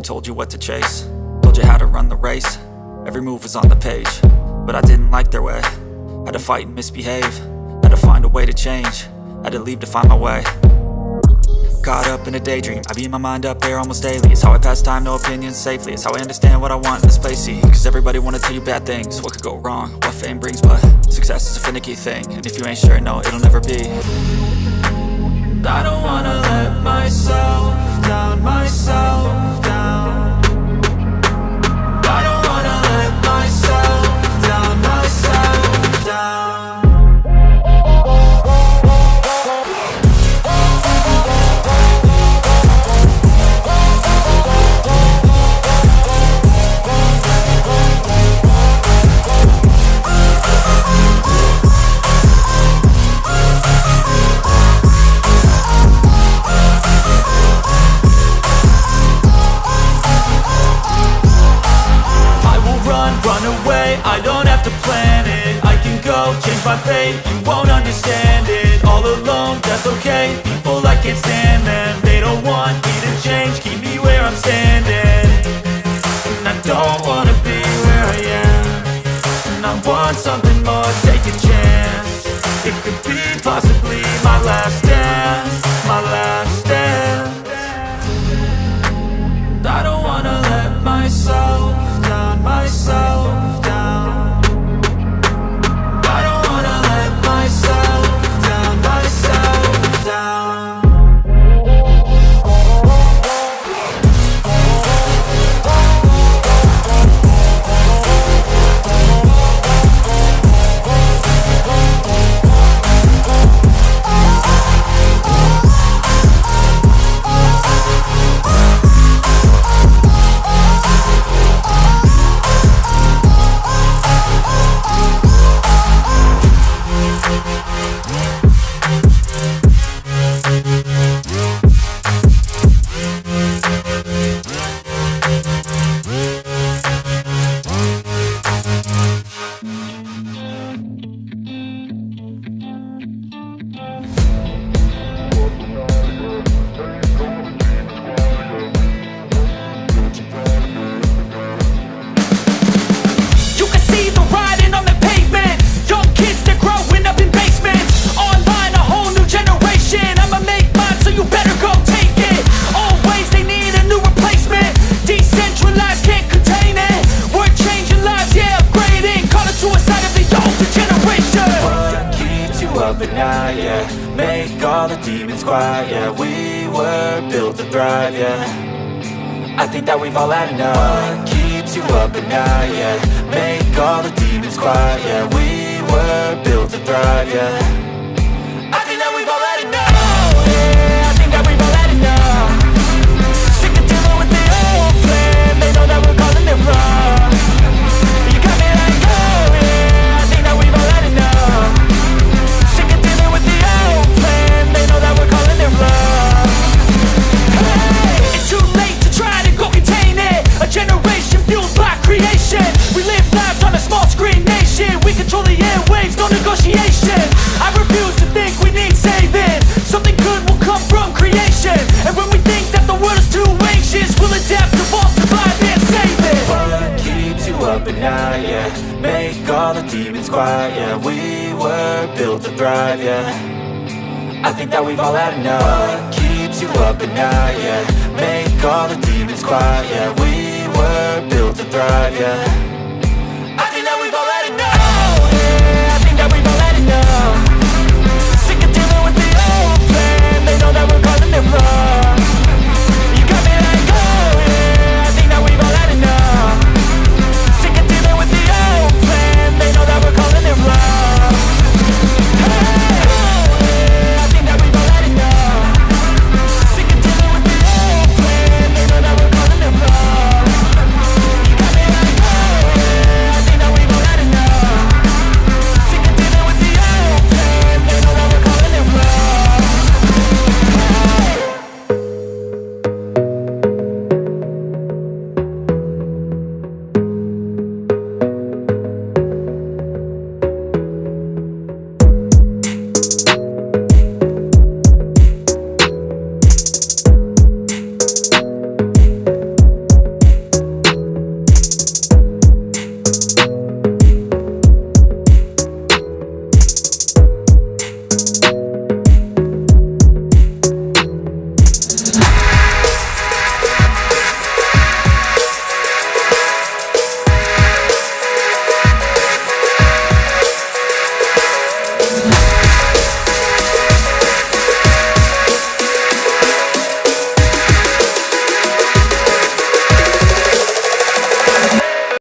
told you what to chase, told you how to run the race. Every move was on the page, but I didn't like their way. Had to fight and misbehave, had to find a way to change, had to leave to find my way. Caught up in a daydream, I beat my mind up there almost daily. It's how I pass time, no opinions safely. It's how I understand what I want in this place, see. Cause everybody wanna tell you bad things, what could go wrong, what fame brings. But success is a finicky thing, and if you ain't sure, no, it'll never be. I don't wanna let myself down, myself down. I don't wanna let myself down, myself down. I don't have to plan it, I can go change my fate. You won't understand it, all alone, that's okay. People, I can't stand them, they don't want me to change. Keep me where I'm standing, and I don't wanna be where I am. And I want something more, take a chance. It could be possibly my last dance, my last dance. And I don't wanna let myself down, myself down. But now, yeah, make all the demons quiet. Yeah, we were built to thrive, yeah. I think that we've all had enough. What keeps you up at night, yeah, make all the demons quiet. Yeah, we were built to thrive, yeah. I think that we've all had enough. Yeah, I think that we've all had enough. Sick of dealing with the old plan. They know that we're calling it wrong. You got me like, oh yeah, I think that we've all had enough. With the old plan, they know that we're calling it love. Hey, it's too late to try to go contain it. A generation fueled by creation. We live lives on a small screen nation. We control the airwaves, no negotiation. I refuse to think we need saving. Something good will come from creation. And when we think that the world is too anxious, we'll adapt, evolve, survive and save it. What keeps you up at night, yeah, make all the demons quiet. Yeah, we were built to thrive, yeah. I think that we've all had enough. What keeps you up at night, yeah, make all the demons quiet. Yeah, we were built to thrive, yeah.